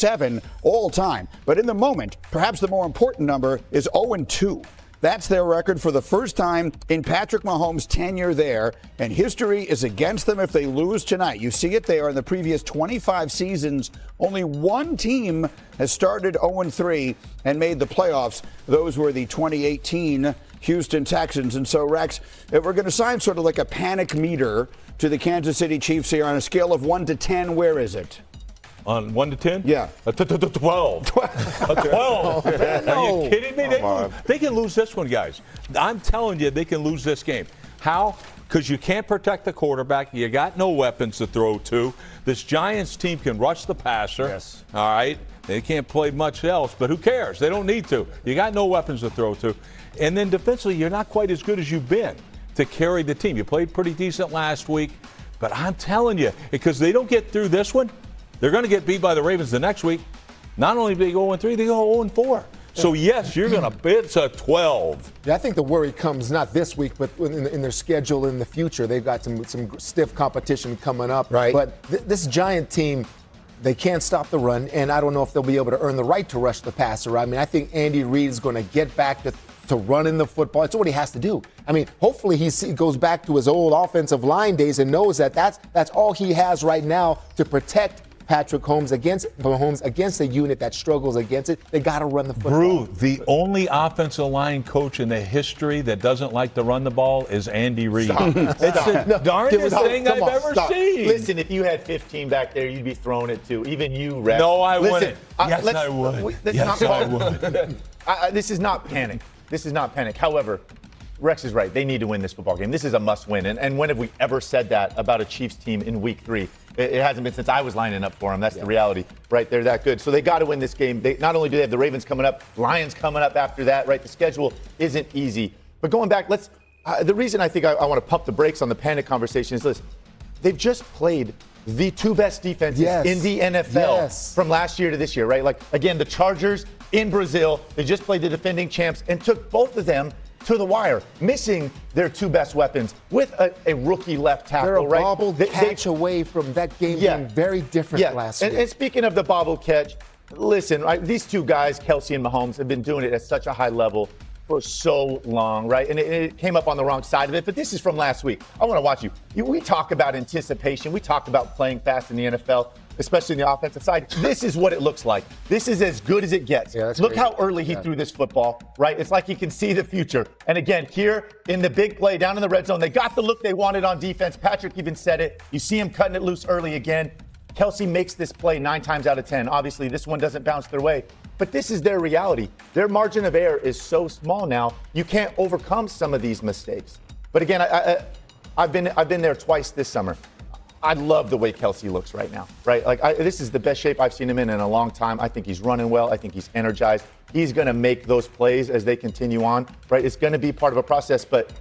7 all time. But in the moment, perhaps the more important number is 0-2. That's their record for the first time in Patrick Mahomes' tenure there, and history is against them if they lose tonight. You see it there in the previous 25 seasons. Only one team has started 0-3 and made the playoffs. Those were the 2018 Houston Texans. And so, Rex, if we're going to assign sort of like a panic meter to the Kansas City Chiefs here on a scale of 1 to 10, where is it? On 1 to 10? Yeah. 12. 12. Are you kidding me? They can lose this one, guys. I'm telling you, they can lose this game. How? Because you can't protect the quarterback. You got no weapons to throw to. This Giants team can rush the passer. Yes. All right? They can't play much else, but who cares? They don't need to. You got no weapons to throw to. And then defensively, you're not quite as good as you've been to carry the team. You played pretty decent last week, but I'm telling you, because they don't get through this one, they're going to get beat by the Ravens the next week. Not only do they go 0-3, they go 0-4. So, yes, you're going to – it's a 12. Yeah, I think the worry comes not this week, but in their schedule in the future. They've got some stiff competition coming up. Right. But this Giant team, they can't stop the run, and I don't know if they'll be able to earn the right to rush the passer. I mean, I think Andy Reid is going to get back to running the football. It's what he has to do. I mean, hopefully he goes back to his old offensive line days and knows that that's all he has right now to protect Patrick Mahomes against a unit that struggles against it. They got to run the football. Brew, the only offensive line coach in the history that doesn't like to run the ball is Andy Reid. It's the darndest thing I've ever seen. Listen, if you had 15 back there, you'd be throwing it too. Even you, Rex. No, I wouldn't. Yes, I would. Yes, I would. This is not panic. This is not panic. However, Rex is right. They need to win this football game. This is a must-win. And when have we ever said that about a Chiefs team in Week 3? It hasn't been since I was lining up for them. That's the reality, right? They're that good. So they got to win this game. Not only do they have the Ravens coming up, Lions coming up after that, right? The schedule isn't easy. But going back, the reason I think I want to pump the brakes on the panic conversation is this. They've just played the two best defenses in the NFL from last year to this year, right? Like, again, the Chargers in Brazil, they just played the defending champs and took both of them to the wire, missing their two best weapons with a rookie left tackle. They're a right? bobble catch away from that game being very different last week. And speaking of the bobble catch, listen, right, these two guys, Kelsey and Mahomes, have been doing it at such a high level for so long, right? And it came up on the wrong side of it, but this is from last week. I want to watch you. We talk about anticipation. We talk about playing fast in the NFL, especially in the offensive side. This is what it looks like. This is as good as it gets. Yeah, Look how early he threw this football, right? It's like he can see the future. And again, here in the big play down in the red zone, they got the look they wanted on defense. Patrick even said it. You see him cutting it loose early again. Kelsey makes this play 9 times out of 10. Obviously, this one doesn't bounce their way. But this is their reality. Their margin of error is so small now, you can't overcome some of these mistakes. But again, I've been there twice this summer. I love the way Kelsey looks right now, right? Like, this is the best shape I've seen him in a long time. I think he's running well. I think he's energized. He's going to make those plays as they continue on, right? It's going to be part of a process, but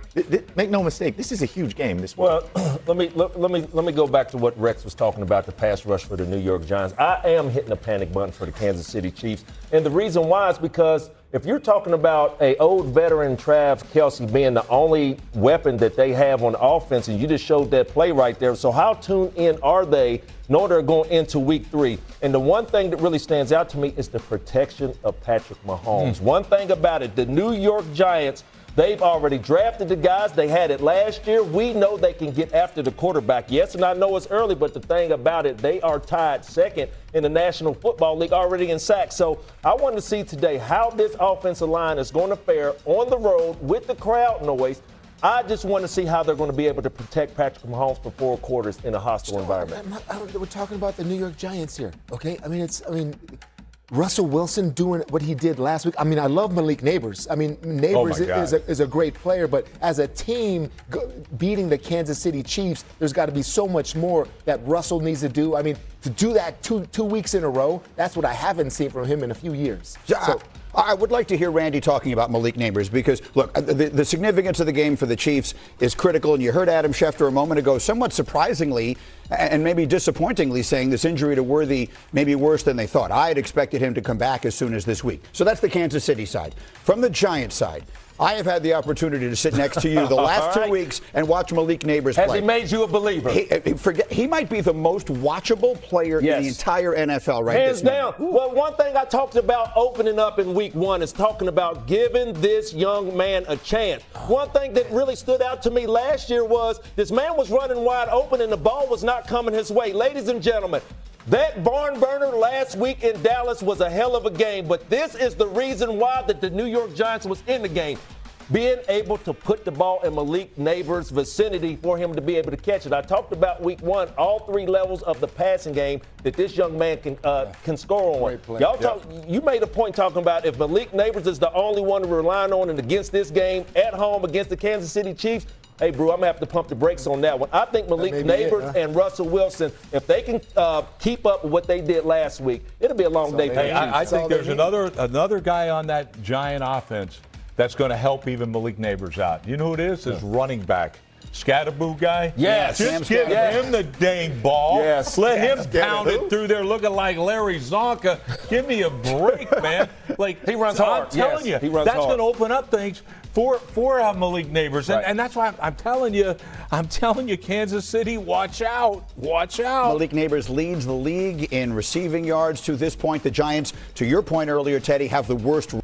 make no mistake, this is a huge game this week. Well, let me go back to what Rex was talking about, the pass rush for the New York Giants. I am hitting a panic button for the Kansas City Chiefs, and the reason why is because if you're talking about a old veteran Travis Kelsey being the only weapon that they have on offense, and you just showed that play right there, so how tuned in are they in order going into Week 3? And the one thing that really stands out to me is the protection of Patrick Mahomes. One thing about it, the New York Giants, they've already drafted the guys. They had it last year. We know they can get after the quarterback. Yes, and I know it's early, but the thing about it, they are tied second in the National Football League already in sacks. So I want to see today how this offensive line is going to fare on the road with the crowd noise. I just want to see how they're going to be able to protect Patrick Mahomes for 4 quarters in a hostile environment. We're talking about the New York Giants here, okay? Russell Wilson doing what he did last week. I mean, I love Malik Neighbors. I mean, Neighbors is a great player, but as a team beating the Kansas City Chiefs, there's got to be so much more that Russell needs to do. I mean, to do that two weeks in a row, that's what I haven't seen from him in a few years. So, I would like to hear Randy talking about Malik Neighbors because, look, the significance of the game for the Chiefs is critical. And you heard Adam Schefter a moment ago, somewhat surprisingly and maybe disappointingly saying this injury to Worthy may be worse than they thought. I had expected him to come back as soon as this week. So that's the Kansas City side. From the Giants side, I have had the opportunity to sit next to you the last 2 weeks and watch Malik Neighbors play. Has he made you a believer? He might be the most watchable player in the entire NFL right now. Hands down. Well, one thing I talked about opening up in week 1 is talking about giving this young man a chance. One thing that really stood out to me last year was this man was running wide open and the ball was not coming his way. Ladies and gentlemen, that barn burner last week in Dallas was a hell of a game, but this is the reason why that the New York Giants was in the game. Being able to put the ball in Malik Neighbors' vicinity for him to be able to catch it. I talked about week 1, all 3 levels of the passing game that this young man can score on. You made a point talking about if Malik Neighbors is the only one we're relying on and against this game at home against the Kansas City Chiefs, hey, bro, I'm going to have to pump the brakes on that one. I think Malik Neighbors and Russell Wilson, if they can keep up with what they did last week, it'll be a long day for them. I think there's another guy on that Giant offense that's going to help even Malik Neighbors out. You know who it is? His running back. Scatterboo guy? Yes. Just give him the dang ball. Yes. Let him pound it through there looking like Larry Zonka. Give me a break, man. Like he runs hard. I'm telling you, that's going to open up things for Malik Neighbors. And that's why I'm telling you, Kansas City, watch out. Watch out. Malik Neighbors leads the league in receiving yards to this point. The Giants, to your point earlier, Teddy, have the worst.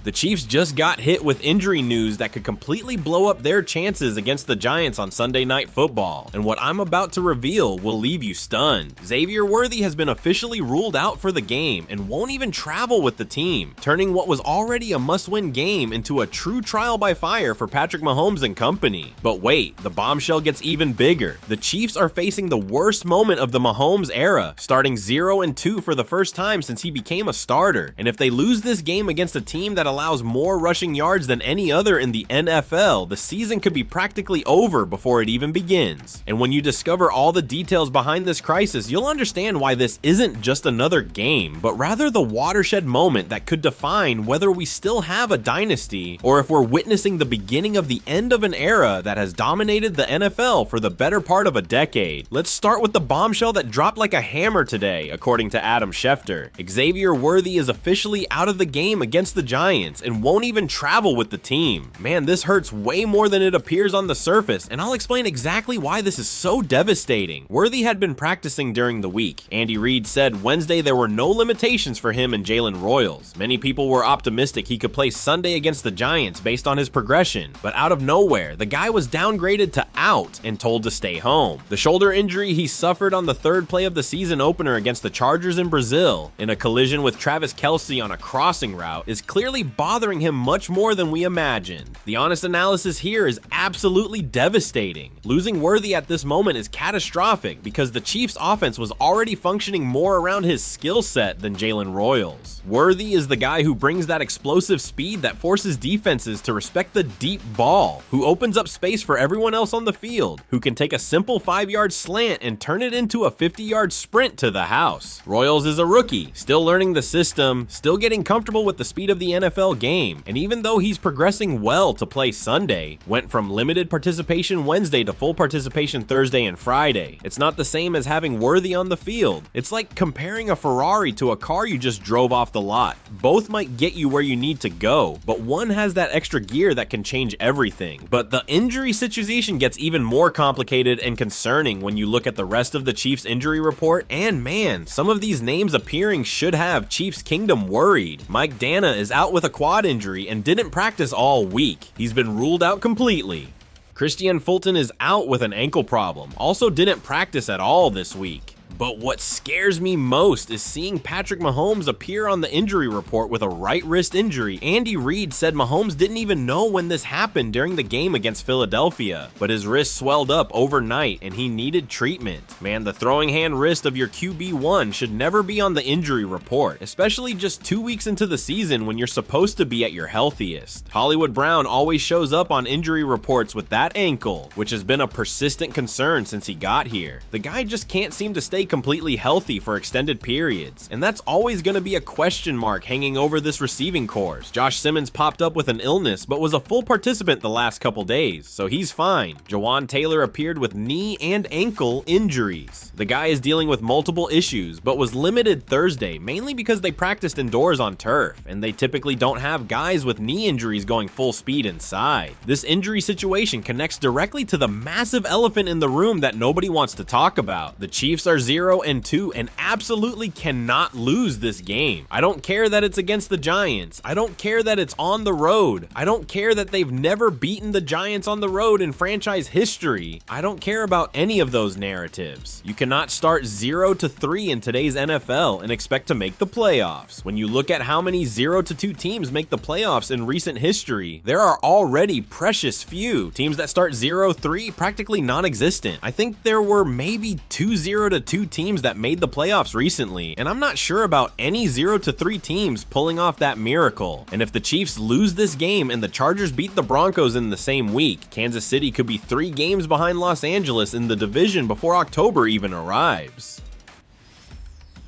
The Chiefs just got hit with injury news that could completely blow up their chances against the Giants on Sunday Night Football, and what I'm about to reveal will leave you stunned. Xavier Worthy has been officially ruled out for the game and won't even travel with the team, turning what was already a must-win game into a true trial by fire for Patrick Mahomes and company. But wait, the bombshell gets even bigger. The Chiefs are facing the worst moment of the Mahomes era, starting 0-2 for the first time since he became a starter, and if they lose this game against a team that allows more rushing yards than any other in the NFL, the season could be practically over before it even begins. And when you discover all the details behind this crisis, you'll understand why this isn't just another game, but rather the watershed moment that could define whether we still have a dynasty or if we're witnessing the beginning of the end of an era that has dominated the NFL for the better part of a decade. Let's start with the bombshell that dropped like a hammer today, according to Adam Schefter. Xavier Worthy is officially out of the game against the Giants and won't even travel with the team. Man, this hurts way more than it appears on the surface, and I'll explain exactly why this is so devastating. Worthy had been practicing during the week. Andy Reid said Wednesday there were no limitations for him and Jalen Royals. Many people were optimistic he could play Sunday against the Giants based on his progression, but out of nowhere, the guy was downgraded to out and told to stay home. The shoulder injury he suffered on the 3rd play of the season opener against the Chargers in Brazil, in a collision with Travis Kelce on a crossing route, is clearly bothering him much more than we imagined. The honest analysis here is absolutely devastating. Losing Worthy at this moment is catastrophic because the Chiefs' offense was already functioning more around his skill set than Jalen Royals. Worthy is the guy who brings that explosive speed that forces defenses to respect the deep ball, who opens up space for everyone else on the field, who can take a simple 5-yard slant and turn it into a 50-yard sprint to the house. Royals is a rookie, still learning the system, still getting comfortable with the speed of the NFL game, and even though he's progressing well to play Sunday, went from limited participation Wednesday to full participation Thursday and Friday. It's not the same as having Worthy on the field. It's like comparing a Ferrari to a car you just drove off the lot. Both might get you where you need to go, but one has that extra gear that can change everything. But the injury situation gets even more complicated and concerning when you look at the rest of the Chiefs injury report, and man, some of these names appearing should have Chiefs Kingdom worried. Mike Dana is out with a quad injury and didn't practice all week. He's been ruled out completely. Christian Fulton is out with an ankle problem, also didn't practice at all this week. But what scares me most is seeing Patrick Mahomes appear on the injury report with a right wrist injury. Andy Reid said Mahomes didn't even know when this happened during the game against Philadelphia, but his wrist swelled up overnight and he needed treatment. Man, the throwing hand wrist of your QB1 should never be on the injury report, especially just 2 weeks into the season when you're supposed to be at your healthiest. Hollywood Brown always shows up on injury reports with that ankle, which has been a persistent concern since he got here. The guy just can't seem to stay stay completely healthy for extended periods, and that's always going to be a question mark hanging over this receiving corps. Josh Simmons popped up with an illness but was a full participant the last couple days, so he's fine. Jawan Taylor appeared with knee and ankle injuries. The guy is dealing with multiple issues but was limited Thursday, mainly because they practiced indoors on turf, and they typically don't have guys with knee injuries going full speed inside. This injury situation connects directly to the massive elephant in the room that nobody wants to talk about. The Chiefs are 0-2 and absolutely cannot lose this game. I don't care that it's against the Giants. I don't care that it's on the road. I don't care that they've never beaten the Giants on the road in franchise history. I don't care about any of those narratives. You cannot start 0-3 in today's NFL and expect to make the playoffs. When you look at how many 0-2 teams make the playoffs in recent history, there are already precious few. Teams that start 0-3 practically non-existent. I think there were maybe 2 0-2 teams that made the playoffs recently, and I'm not sure about any 0-3 teams pulling off that miracle. And if the Chiefs lose this game and the Chargers beat the Broncos in the same week, Kansas City could be 3 games behind Los Angeles in the division before October even arrives.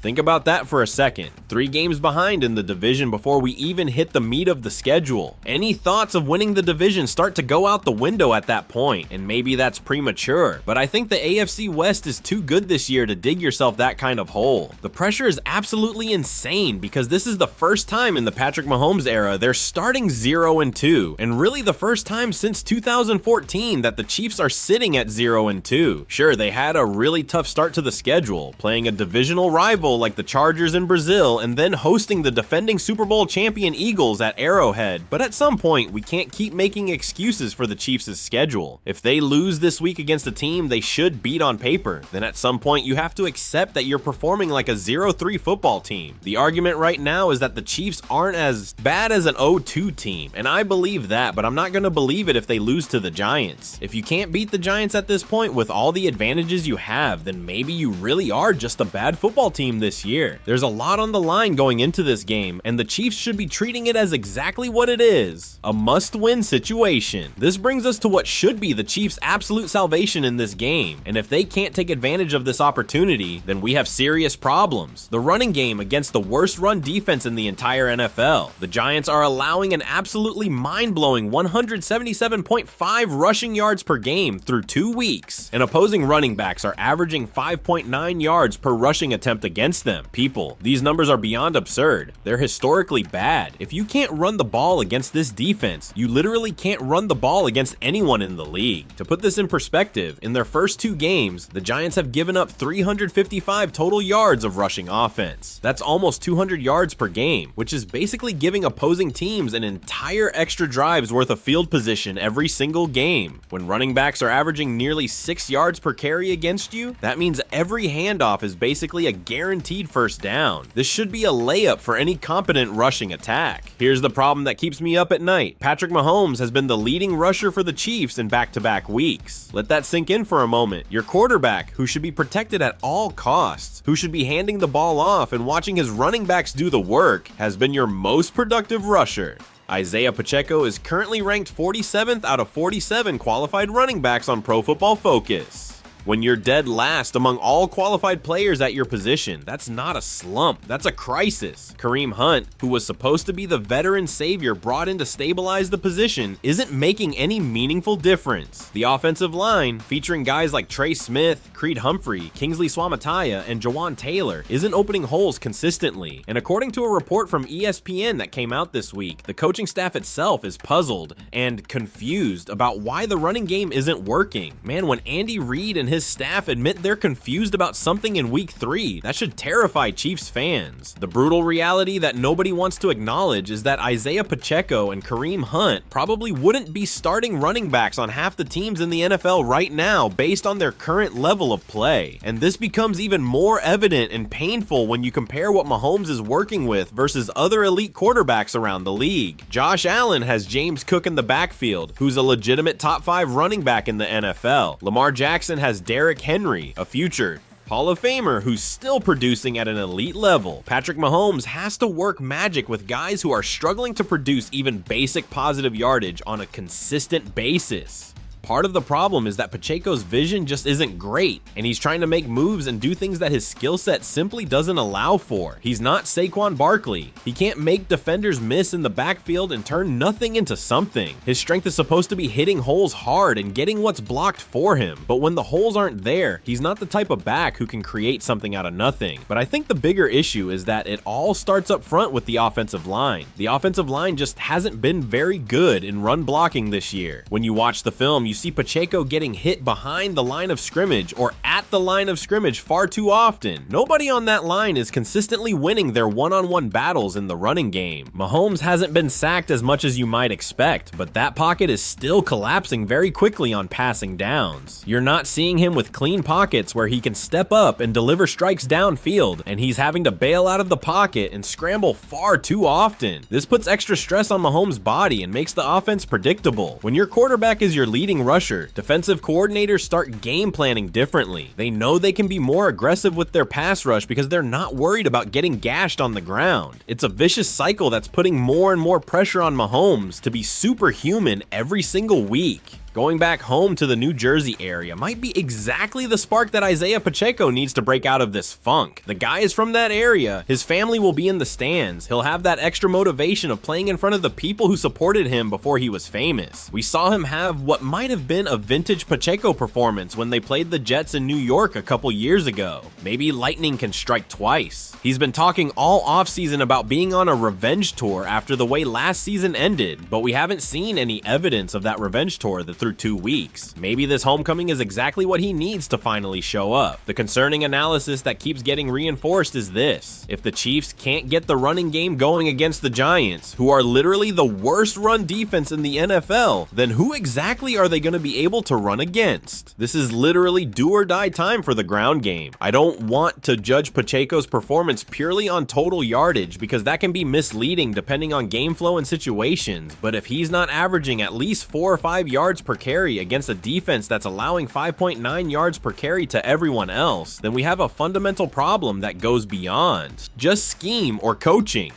Think about that for a second. 3 games behind in the division before we even hit the meat of the schedule. Any thoughts of winning the division start to go out the window at that point, and maybe that's premature, but I think the AFC West is too good this year to dig yourself that kind of hole. The pressure is absolutely insane because this is the first time in the Patrick Mahomes era they're starting 0-2, and really the first time since 2014 that the Chiefs are sitting at 0-2. Sure, they had a really tough start to the schedule, playing a divisional rival like the Chargers in Brazil and then hosting the defending Super Bowl champion Eagles at Arrowhead, but at some point we can't keep making excuses for the Chiefs' schedule. If they lose this week against a team they should beat on paper, then at some point you have to accept that you're performing like a 0-3 football team. The argument right now is that the Chiefs aren't as bad as an 0-2 team, and I believe that, but I'm not going to believe it if they lose to the Giants. If you can't beat the Giants at this point with all the advantages you have, then maybe you really are just a bad football team this year. There's a lot on the line going into this game, and the Chiefs should be treating it as exactly what it is, a must-win situation. This brings us to what should be the Chiefs' absolute salvation in this game, and if they can't take advantage of this opportunity, then we have serious problems. The running game against the worst run defense in the entire NFL. The Giants are allowing an absolutely mind-blowing 177.5 rushing yards per game through 2 weeks, and opposing running backs are averaging 5.9 yards per rushing attempt against them. People, these numbers are beyond absurd. They're historically bad. If you can't run the ball against this defense, you literally can't run the ball against anyone in the league. To put this in perspective, in their first 2 games, the Giants have given up 355 total yards of rushing offense. That's almost 200 yards per game, which is basically giving opposing teams an entire extra drive's worth of field position every single game. When running backs are averaging nearly 6 yards per carry against you, that means every handoff is basically a guaranteed first down. This should be a layup for any competent rushing attack. Here's the problem that keeps me up at night. Patrick Mahomes has been the leading rusher for the Chiefs in back-to-back weeks. Let that sink in for a moment. Your quarterback, who should be protected at all costs, who should be handing the ball off and watching his running backs do the work, has been your most productive rusher. Isaiah Pacheco is currently ranked 47th out of 47 qualified running backs on Pro Football Focus. When you're dead last among all qualified players at your position, that's not a slump, that's a crisis. Kareem Hunt, who was supposed to be the veteran savior brought in to stabilize the position, isn't making any meaningful difference. The offensive line, featuring guys like Trey Smith, Creed Humphrey, Kingsley Suamataia, and Jawan Taylor, isn't opening holes consistently. And according to a report from ESPN that came out this week, the coaching staff itself is puzzled and confused about why the running game isn't working. Man, when Andy Reid and his staff admit they're confused about something in week 3, that should terrify Chiefs fans. The brutal reality that nobody wants to acknowledge is that Isaiah Pacheco and Kareem Hunt probably wouldn't be starting running backs on half the teams in the NFL right now based on their current level of play. And this becomes even more evident and painful when you compare what Mahomes is working with versus other elite quarterbacks around the league. Josh Allen has James Cook in the backfield, who's a legitimate top 5 running back in the NFL. Lamar Jackson has Derrick Henry, a future Hall of Famer who's still producing at an elite level. Patrick Mahomes has to work magic with guys who are struggling to produce even basic positive yardage on a consistent basis. Part of the problem is that Pacheco's vision just isn't great, and he's trying to make moves and do things that his skill set simply doesn't allow for. He's not Saquon Barkley. He can't make defenders miss in the backfield and turn nothing into something. His strength is supposed to be hitting holes hard and getting what's blocked for him, but when the holes aren't there, he's not the type of back who can create something out of nothing. But I think the bigger issue is that it all starts up front with the offensive line. The offensive line just hasn't been very good in run blocking this year. When you watch the film, you see Pacheco getting hit behind the line of scrimmage or at the line of scrimmage far too often. Nobody on that line is consistently winning their one-on-one battles in the running game. Mahomes hasn't been sacked as much as you might expect, but that pocket is still collapsing very quickly on passing downs. You're not seeing him with clean pockets where he can step up and deliver strikes downfield, and he's having to bail out of the pocket and scramble far too often. This puts extra stress on Mahomes' body and makes the offense predictable. When your quarterback is your leading rusher, defensive coordinators start game planning differently. They know they can be more aggressive with their pass rush because they're not worried about getting gashed on the ground. It's a vicious cycle that's putting more and more pressure on Mahomes to be superhuman every single week. Going back home to the New Jersey area might be exactly the spark that Isaiah Pacheco needs to break out of this funk. The guy is from that area, his family will be in the stands, he'll have that extra motivation of playing in front of the people who supported him before he was famous. We saw him have what might have been a vintage Pacheco performance when they played the Jets in New York a couple years ago. Maybe lightning can strike twice. He's been talking all offseason about being on a revenge tour after the way last season ended, but we haven't seen any evidence of that revenge tour through 2 weeks. Maybe this homecoming is exactly what he needs to finally show up. The concerning analysis that keeps getting reinforced is this: if the Chiefs can't get the running game going against the Giants, who are literally the worst run defense in the NFL, then who exactly are they going to be able to run against? This is literally do or die time for the ground game. I don't want to judge Pacheco's performance purely on total yardage because that can be misleading depending on game flow and situations, but if he's not averaging at least 4 or 5 yards per carry against a defense that's allowing 5.9 yards per carry to everyone else, then we have a fundamental problem that goes beyond just scheme or coaching.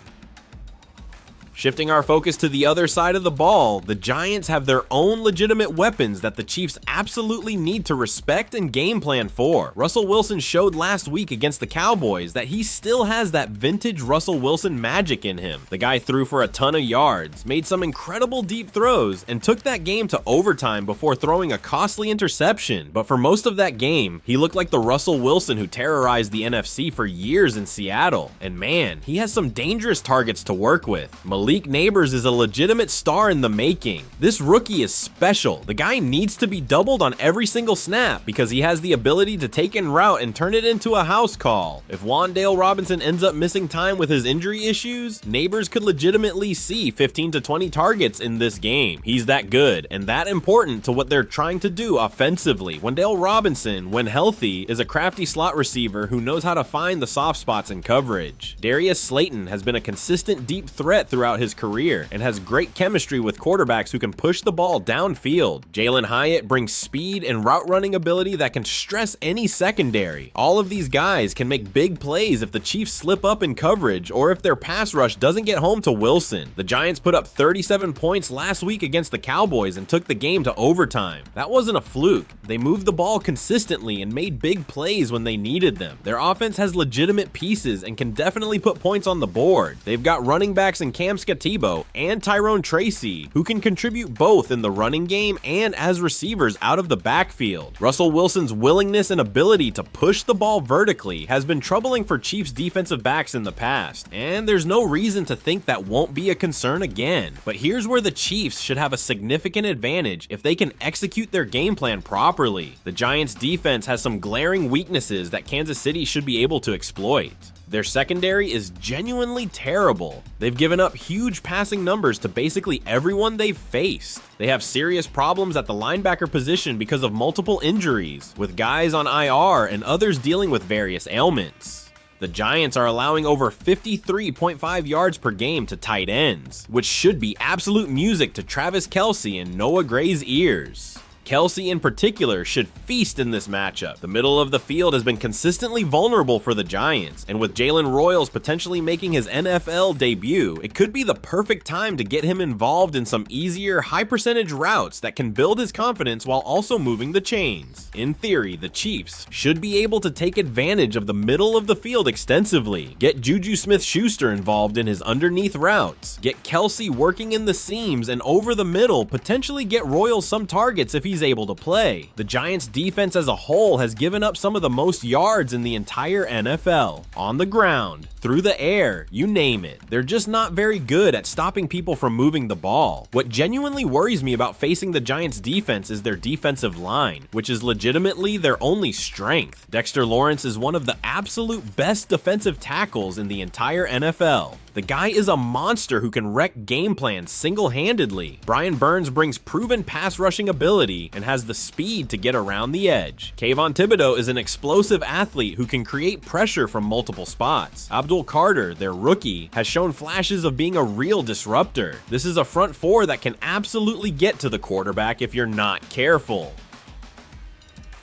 Shifting our focus to the other side of the ball, the Giants have their own legitimate weapons that the Chiefs absolutely need to respect and game plan for. Russell Wilson showed last week against the Cowboys that he still has that vintage Russell Wilson magic in him. The guy threw for a ton of yards, made some incredible deep throws, and took that game to overtime before throwing a costly interception. But for most of that game, he looked like the Russell Wilson who terrorized the NFC for years in Seattle. And man, he has some dangerous targets to work with. Malik Neighbors is a legitimate star in the making. This rookie is special. The guy needs to be doubled on every single snap because he has the ability to take en route and turn it into a house call. If Wan'Dale Robinson ends up missing time with his injury issues, Neighbors could legitimately see 15 to 20 targets in this game. He's that good and that important to what they're trying to do offensively. Wan'Dale Robinson, when healthy, is a crafty slot receiver who knows how to find the soft spots in coverage. Darius Slayton has been a consistent deep threat throughout his career and has great chemistry with quarterbacks who can push the ball downfield. Jalen Hyatt brings speed and route running ability that can stress any secondary. All of these guys can make big plays if the Chiefs slip up in coverage or if their pass rush doesn't get home to Wilson. The Giants put up 37 points last week against the Cowboys and took the game to overtime. That wasn't a fluke. They moved the ball consistently and made big plays when they needed them. Their offense has legitimate pieces and can definitely put points on the board. They've got running backs in Cam Scatebo and Tyrone Tracy, who can contribute both in the running game and as receivers out of the backfield. Russell Wilson's willingness and ability to push the ball vertically has been troubling for Chiefs defensive backs in the past, and there's no reason to think that won't be a concern again. But here's where the Chiefs should have a significant advantage if they can execute their game plan properly. The Giants defense has some glaring weaknesses that Kansas City should be able to exploit. Their secondary is genuinely terrible. They've given up huge passing numbers to basically everyone they've faced. They have serious problems at the linebacker position because of multiple injuries, with guys on IR and others dealing with various ailments. The Giants are allowing over 53.5 yards per game to tight ends, which should be absolute music to Travis Kelce and Noah Gray's ears. Kelsey in particular should feast in this matchup. The middle of the field has been consistently vulnerable for the Giants, and with Jalen Royals potentially making his NFL debut, it could be the perfect time to get him involved in some easier, high-percentage routes that can build his confidence while also moving the chains. In theory, the Chiefs should be able to take advantage of the middle of the field extensively, get Juju Smith-Schuster involved in his underneath routes, get Kelsey working in the seams and over the middle, potentially get Royals some targets if he's able to play. The Giants' defense as a whole has given up some of the most yards in the entire NFL. On the ground, through the air, you name it. They're just not very good at stopping people from moving the ball. What genuinely worries me about facing the Giants' defense is their defensive line, which is legitimately their only strength. Dexter Lawrence is one of the absolute best defensive tackles in the entire NFL. The guy is a monster who can wreck game plans single-handedly. Brian Burns brings proven pass rushing ability and has the speed to get around the edge. Kayvon Thibodeau is an explosive athlete who can create pressure from multiple spots. Abdul Carter, their rookie, has shown flashes of being a real disruptor. This is a front four that can absolutely get to the quarterback if you're not careful.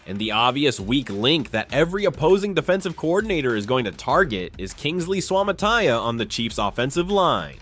And the obvious weak link that every opposing defensive coordinator is going to target is Kingsley Suamataia on the Chiefs' offensive line.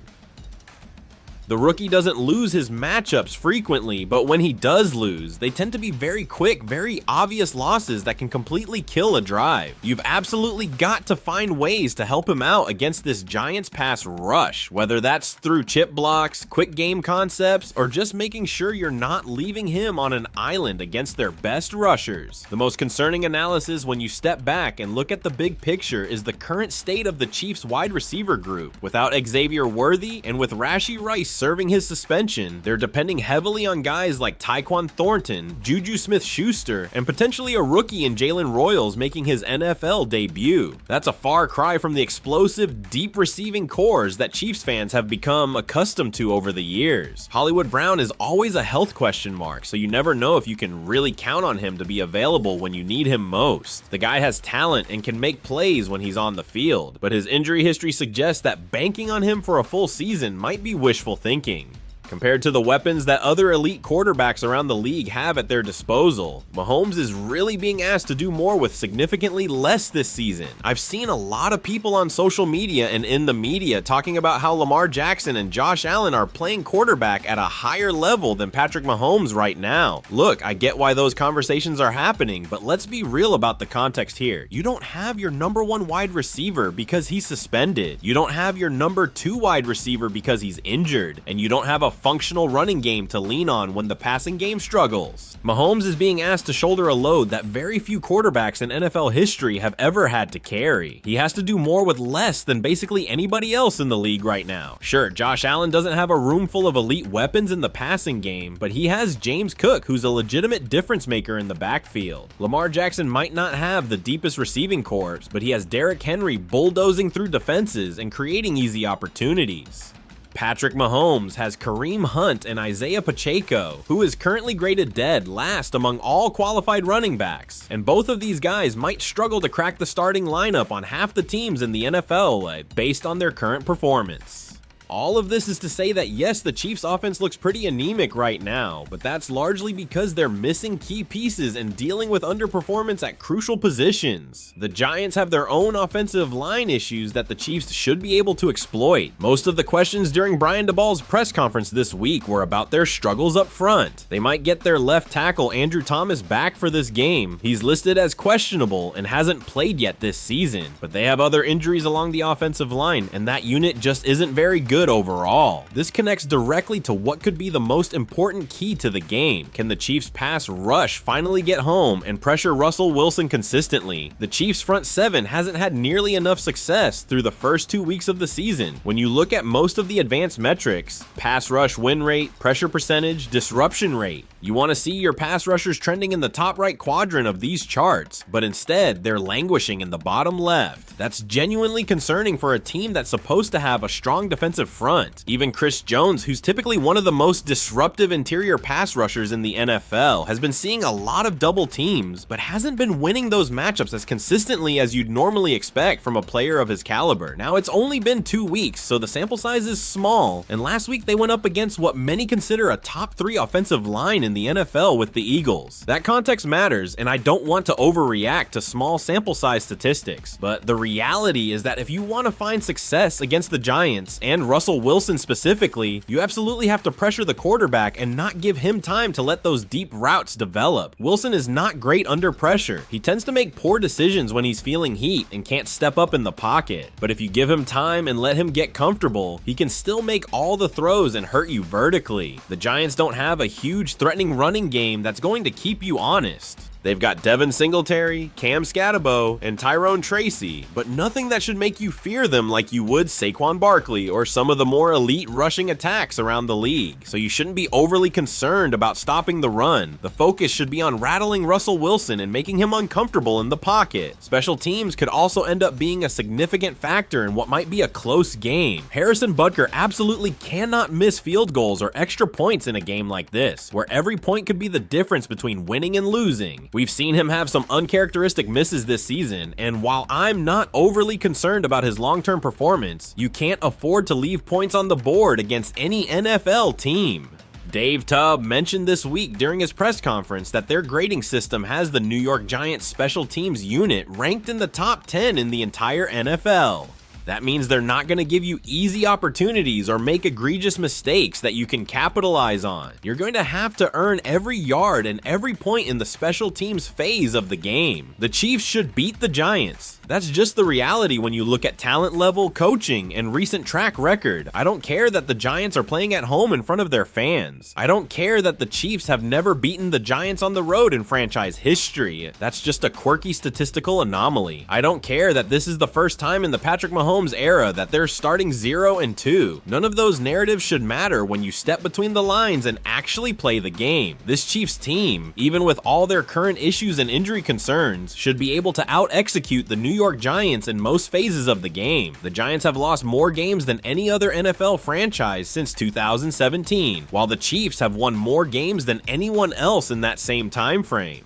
The rookie doesn't lose his matchups frequently, but when he does lose, they tend to be very quick, very obvious losses that can completely kill a drive. You've absolutely got to find ways to help him out against this Giants pass rush, whether that's through chip blocks, quick game concepts, or just making sure you're not leaving him on an island against their best rushers. The most concerning analysis when you step back and look at the big picture is the current state of the Chiefs wide receiver group. Without Xavier Worthy and with Rashee Rice serving his suspension, they're depending heavily on guys like Tyquan Thornton, Juju Smith-Schuster, and potentially a rookie in Jalen Royals making his NFL debut. That's a far cry from the explosive, deep receiving cores that Chiefs fans have become accustomed to over the years. Hollywood Brown is always a health question mark, so you never know if you can really count on him to be available when you need him most. The guy has talent and can make plays when he's on the field, but his injury history suggests that banking on him for a full season might be wishful thinking. Compared to the weapons that other elite quarterbacks around the league have at their disposal, Mahomes is really being asked to do more with significantly less this season. I've seen a lot of people on social media and in the media talking about how Lamar Jackson and Josh Allen are playing quarterback at a higher level than Patrick Mahomes right now. Look, I get why those conversations are happening, but let's be real about the context here. You don't have your number one wide receiver because he's suspended. You don't have your number two wide receiver because he's injured, and you don't have a functional running game to lean on when the passing game struggles. Mahomes is being asked to shoulder a load that very few quarterbacks in NFL history have ever had to carry. He has to do more with less than basically anybody else in the league right now. Sure, Josh Allen doesn't have a room full of elite weapons in the passing game, but he has James Cook, who's a legitimate difference maker in the backfield. Lamar Jackson might not have the deepest receiving corps, but he has Derrick Henry bulldozing through defenses and creating easy opportunities. Patrick Mahomes has Kareem Hunt and Isaiah Pacheco, who is currently graded dead last among all qualified running backs, and both of these guys might struggle to crack the starting lineup on half the teams in the NFL based on their current performance. All of this is to say that yes, the Chiefs' offense looks pretty anemic right now, but that's largely because they're missing key pieces and dealing with underperformance at crucial positions. The Giants have their own offensive line issues that the Chiefs should be able to exploit. Most of the questions during Brian DeBall's press conference this week were about their struggles up front. They might get their left tackle Andrew Thomas back for this game. He's listed as questionable and hasn't played yet this season, but they have other injuries along the offensive line, and that unit just isn't very good overall. This connects directly to what could be the most important key to the game. Can the Chiefs pass rush finally get home and pressure Russell Wilson consistently? The Chiefs front seven hasn't had nearly enough success through the first 2 weeks of the season. When you look at most of the advanced metrics, pass rush win rate, pressure percentage, disruption rate, you want to see your pass rushers trending in the top right quadrant of these charts, but instead they're languishing in the bottom left. That's genuinely concerning for a team that's supposed to have a strong defensive front. Even Chris Jones, who's typically one of the most disruptive interior pass rushers in the NFL, has been seeing a lot of double teams, but hasn't been winning those matchups as consistently as you'd normally expect from a player of his caliber. Now, it's only been 2 weeks, so the sample size is small, and last week they went up against what many consider a top 3 offensive line in in the NFL with the Eagles. That context matters, and I don't want to overreact to small sample size statistics, but the reality is that if you want to find success against the Giants, and Russell Wilson specifically, you absolutely have to pressure the quarterback and not give him time to let those deep routes develop. Wilson is not great under pressure. He tends to make poor decisions when he's feeling heat and can't step up in the pocket, but if you give him time and let him get comfortable, he can still make all the throws and hurt you vertically. The Giants don't have a huge threatening running game that's going to keep you honest. They've got Devin Singletary, Cam Scatterbo, and Tyrone Tracy, but nothing that should make you fear them like you would Saquon Barkley or some of the more elite rushing attacks around the league. So you shouldn't be overly concerned about stopping the run. The focus should be on rattling Russell Wilson and making him uncomfortable in the pocket. Special teams could also end up being a significant factor in what might be a close game. Harrison Butker absolutely cannot miss field goals or extra points in a game like this, where every point could be the difference between winning and losing. We've seen him have some uncharacteristic misses this season, and while I'm not overly concerned about his long-term performance, you can't afford to leave points on the board against any NFL team. Dave Tubb mentioned this week during his press conference that their grading system has the New York Giants special teams unit ranked in the top 10 in the entire NFL. That means they're not going to give you easy opportunities or make egregious mistakes that you can capitalize on. You're going to have to earn every yard and every point in the special teams phase of the game. The Chiefs should beat the Giants. That's just the reality when you look at talent level, coaching, and recent track record. I don't care that the Giants are playing at home in front of their fans. I don't care that the Chiefs have never beaten the Giants on the road in franchise history. That's just a quirky statistical anomaly. I don't care that this is the first time in the Patrick Mahomes era that they're starting 0-2. None of those narratives should matter when you step between the lines and actually play the game. This Chiefs team, even with all their current issues and injury concerns, should be able to out-execute the New York Giants in most phases of the game. The Giants have lost more games than any other NFL franchise since 2017, while the Chiefs have won more games than anyone else in that same time frame.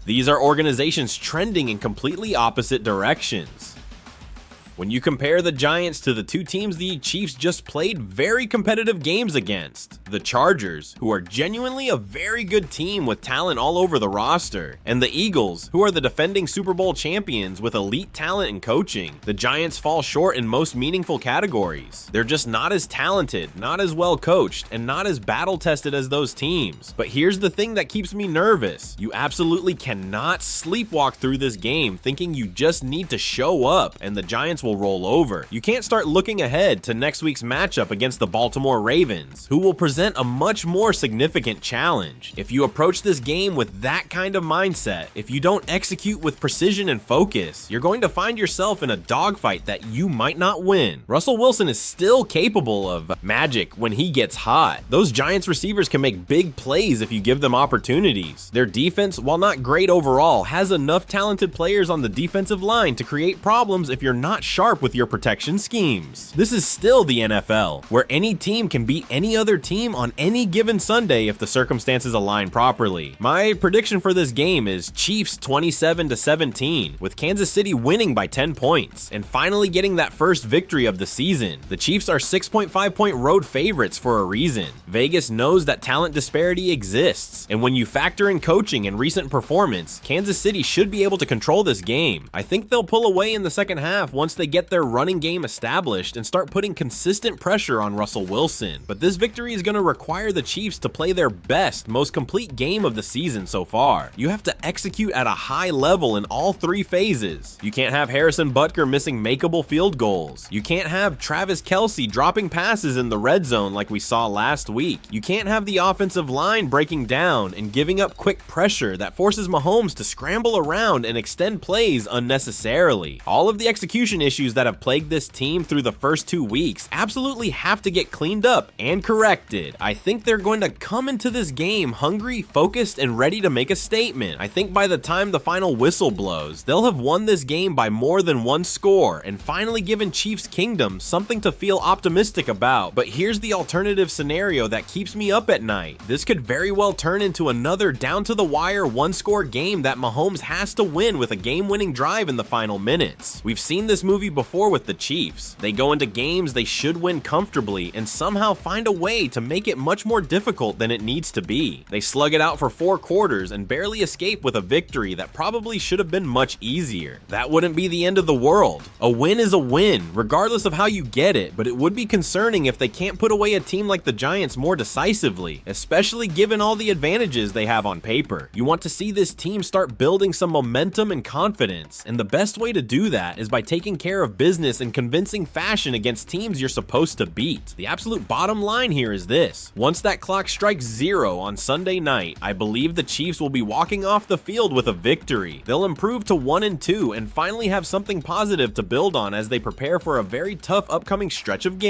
These are organizations trending in completely opposite directions. When you compare the Giants to the two teams the Chiefs just played very competitive games against, the Chargers, who are genuinely a very good team with talent all over the roster, and the Eagles, who are the defending Super Bowl champions with elite talent and coaching, the Giants fall short in most meaningful categories. They're just not as talented, not as well coached, and not as battle-tested as those teams. But here's the thing that keeps me nervous. You absolutely cannot sleepwalk through this game thinking you just need to show up and the Giants will roll over. You can't start looking ahead to next week's matchup against the Baltimore Ravens, who will present a much more significant challenge. If you approach this game with that kind of mindset, if you don't execute with precision and focus, you're going to find yourself in a dogfight that you might not win. Russell Wilson is still capable of magic when he gets hot. Those Giants receivers can make big plays if you give them opportunities. Their defense, while not great overall, has enough talented players on the defensive line to create problems if you're not sharp with your protection schemes. This is still the NFL, where any team can beat any other team on any given Sunday if the circumstances align properly. My prediction for this game is Chiefs 27-17, with Kansas City winning by 10 points and finally getting that first victory of the season. The Chiefs are 6.5-point road favorites for a reason. Vegas knows that talent disparity exists, and when you factor in coaching and recent performance, Kansas City should be able to control this game. I think they'll pull away in the second half once they get their running game established and start putting consistent pressure on Russell Wilson. But this victory is going to require the Chiefs to play their best, most complete game of the season so far. You have to execute at a high level in all three phases. You can't have Harrison Butker missing makeable field goals. You can't have Travis Kelce dropping passes in the red zone like we saw last week. You can't have the offensive line breaking down and giving up quick pressure that forces Mahomes to scramble around and extend plays unnecessarily. All of the execution issues that have plagued this team through the first 2 weeks absolutely have to get cleaned up and corrected. I think they're going to come into this game hungry, focused, and ready to make a statement. I think by the time the final whistle blows, they'll have won this game by more than one score and finally given Chiefs Kingdom something to feel optimistic about. But here's the alternative scenario that keeps me up at night. This could very well turn into another down-to-the-wire one-score game that Mahomes has to win with a game-winning drive in the final minutes. We've seen this movie movie before with the Chiefs. They go into games they should win comfortably and somehow find a way to make it much more difficult than it needs to be. They slug it out for 4 quarters and barely escape with a victory that probably should have been much easier. That wouldn't be the end of the world. A win is a win, regardless of how you get it, but it would be concerning if they can't put away a team like the Giants more decisively, especially given all the advantages they have on paper. You want to see this team start building some momentum and confidence, and the best way to do that is by taking care of business in convincing fashion against teams you're supposed to beat. The absolute bottom line here is this: once that clock strikes 0 on Sunday night, I believe the Chiefs will be walking off the field with a victory. They'll improve to 1-2 and finally have something positive to build on as they prepare for a very tough upcoming stretch of games.